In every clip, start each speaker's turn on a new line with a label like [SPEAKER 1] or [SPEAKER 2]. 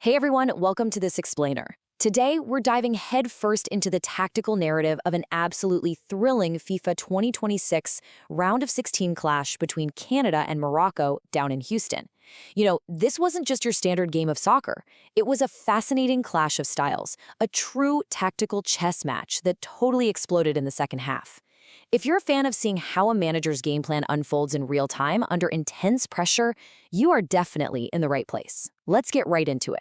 [SPEAKER 1] Hey everyone, welcome to this explainer. Today, we're diving headfirst into the tactical narrative of an absolutely thrilling FIFA 2026 round of 16 clash between Canada and Morocco down in Houston. This wasn't just your standard game of soccer. It was a fascinating clash of styles, a true tactical chess match that totally exploded in the second half. If you're a fan of seeing how a manager's game plan unfolds in real time under intense pressure, you are definitely in the right place. Let's get right into it.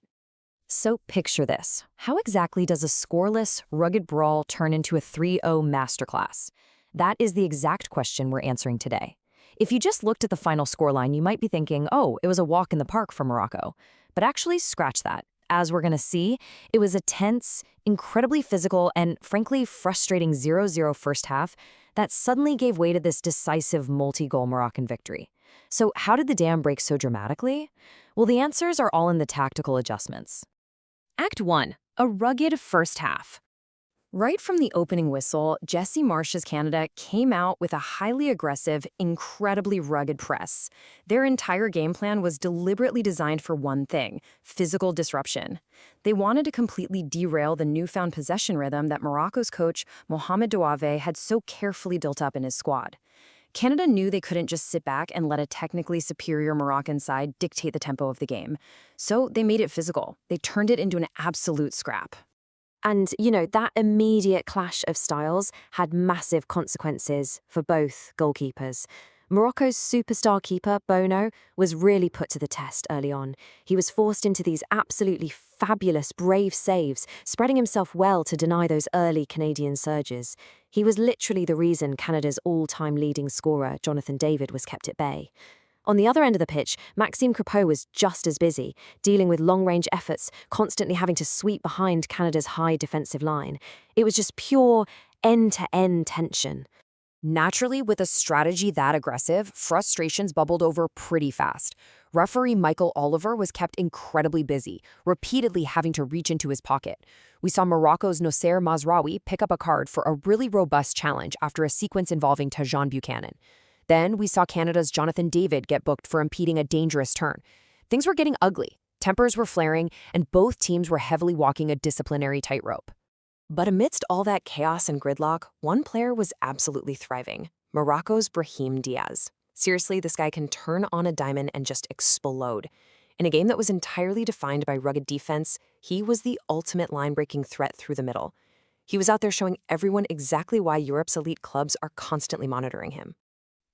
[SPEAKER 1] So picture this. How exactly does a scoreless, rugged brawl turn into a 3-0 masterclass? That is the exact question we're answering today. If you just looked at the final scoreline, you might be thinking, oh, it was a walk in the park for Morocco. But actually, scratch that. As we're going to see, it was a tense, incredibly physical, and frankly frustrating 0-0 first half that suddenly gave way to this decisive multi-goal Moroccan victory. So how did the dam break so dramatically? Well, the answers are all in the tactical adjustments. Act 1. A rugged first half. Right from the opening whistle, Jesse Marsch's Canada came out with a highly aggressive, incredibly rugged press. Their entire game plan was deliberately designed for one thing: physical disruption. They wanted to completely derail the newfound possession rhythm that Morocco's coach, Mohamed Douave, had so carefully built up in his squad. Canada knew they couldn't just sit back and let a technically superior Moroccan side dictate the tempo of the game. So they made it physical. They turned it into an absolute scrap.
[SPEAKER 2] And, that immediate clash of styles had massive consequences for both goalkeepers. Morocco's superstar keeper, Bono, was really put to the test early on. He was forced into these absolutely fabulous, brave saves, spreading himself well to deny those early Canadian surges. He was literally the reason Canada's all-time leading scorer, Jonathan David, was kept at bay. On the other end of the pitch, Maxime Crepeau was just as busy, dealing with long-range efforts, constantly having to sweep behind Canada's high defensive line. It was just pure end-to-end tension.
[SPEAKER 1] Naturally, with a strategy that aggressive, frustrations bubbled over pretty fast. Referee Michael Oliver was kept incredibly busy, repeatedly having to reach into his pocket. We saw Morocco's Noussair Mazraoui pick up a card for a really robust challenge after a sequence involving Tajon Buchanan. Then we saw Canada's Jonathan David get booked for impeding a dangerous turn. Things were getting ugly, tempers were flaring, and both teams were heavily walking a disciplinary tightrope. But amidst all that chaos and gridlock, one player was absolutely thriving: Morocco's Brahim Diaz. Seriously, this guy can turn on a diamond and just explode. In a game that was entirely defined by rugged defense, he was the ultimate line-breaking threat through the middle. He was out there showing everyone exactly why Europe's elite clubs are constantly monitoring him.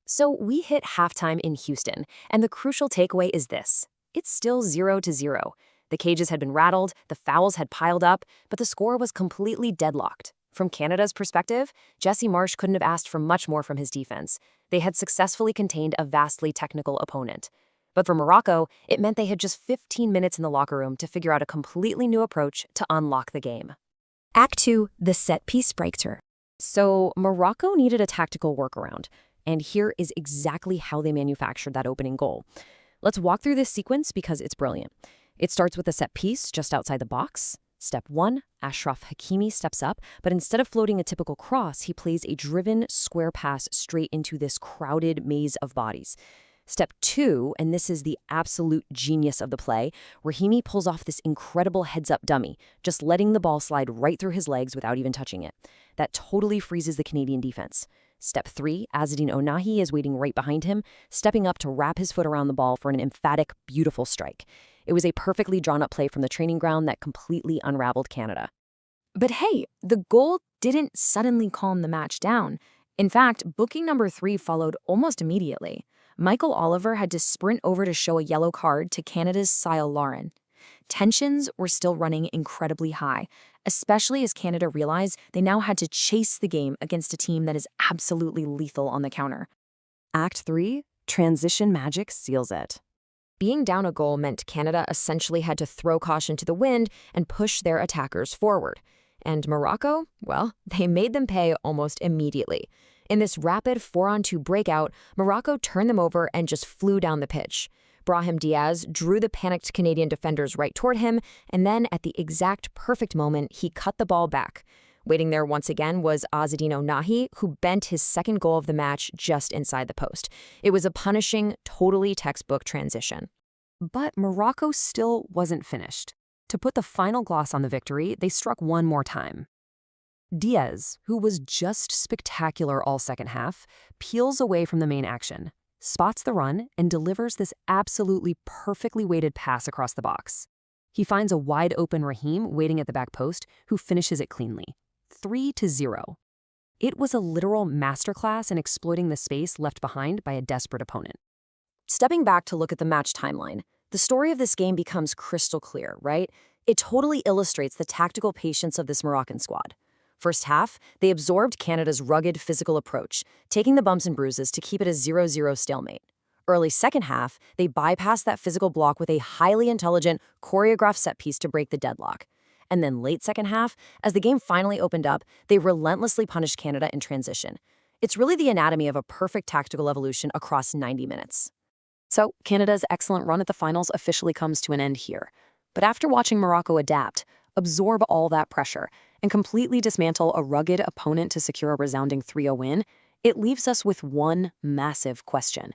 [SPEAKER 1] So we hit halftime in Houston, and the crucial takeaway is this: it's still 0-0. The cages had been rattled, the fouls had piled up, but the score was completely deadlocked. From Canada's perspective, Jesse Marsch couldn't have asked for much more from his defense. They had successfully contained a vastly technical opponent. But for Morocco, it meant they had just 15 minutes in the locker room to figure out a completely new approach to unlock the game. Act 2, the set-piece breakthrough. So Morocco needed a tactical workaround, and here is exactly how they manufactured that opening goal. Let's walk through this sequence because it's brilliant. It starts with a set piece just outside the box. Step 1, Achraf Hakimi steps up, but instead of floating a typical cross, he plays a driven square pass straight into this crowded maze of bodies. Step 2, and this is the absolute genius of the play, Rahimi pulls off this incredible heads-up dummy, just letting the ball slide right through his legs without even touching it. That totally freezes the Canadian defense. Step 3, Azzedine Ounahi is waiting right behind him, stepping up to wrap his foot around the ball for an emphatic, beautiful strike. It was a perfectly drawn-up play from the training ground that completely unraveled Canada. But hey, the goal didn't suddenly calm the match down. In fact, booking number 3 followed almost immediately. Michael Oliver had to sprint over to show a yellow card to Canada's Sile Lauren. Tensions were still running incredibly high, especially as Canada realized they now had to chase the game against a team that is absolutely lethal on the counter. Act 3, transition magic seals it. Being down a goal meant Canada essentially had to throw caution to the wind and push their attackers forward. And Morocco, well, they made them pay almost immediately. In this rapid 4-on-2 breakout, Morocco turned them over and just flew down the pitch. Brahim Diaz drew the panicked Canadian defenders right toward him, and then at the exact perfect moment, he cut the ball back. Waiting there once again was Azzedine Ounahi, who bent his second goal of the match just inside the post. It was a punishing, totally textbook transition. But Morocco still wasn't finished. To put the final gloss on the victory, they struck one more time. Diaz, who was just spectacular all second half, peels away from the main action, spots the run, and delivers this absolutely perfectly weighted pass across the box. He finds a wide-open Raheem waiting at the back post, who finishes it cleanly. 3-0. It was a literal masterclass in exploiting the space left behind by a desperate opponent.
[SPEAKER 2] Stepping back to look at the match timeline, the story of this game becomes crystal clear, right? It totally illustrates the tactical patience of this Moroccan squad. First half, they absorbed Canada's rugged physical approach, taking the bumps and bruises to keep it a 0-0 stalemate. Early second half, they bypassed that physical block with a highly intelligent, choreographed set piece to break the deadlock. And then late second half, as the game finally opened up, they relentlessly punished Canada in transition. It's really the anatomy of a perfect tactical evolution across 90 minutes. So, Canada's excellent run at the finals officially comes to an end here. But after watching Morocco adapt, absorb all that pressure, and completely dismantle a rugged opponent to secure a resounding 3-0 win, it leaves us with one massive question.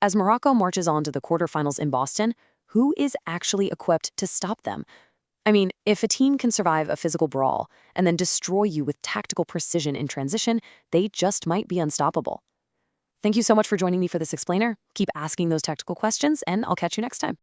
[SPEAKER 2] As Morocco marches on to the quarterfinals in Boston, who is actually equipped to stop them? I mean, if a team can survive a physical brawl and then destroy you with tactical precision in transition, they just might be unstoppable. Thank you so much for joining me for this explainer. Keep asking those tactical questions, and I'll catch you next time.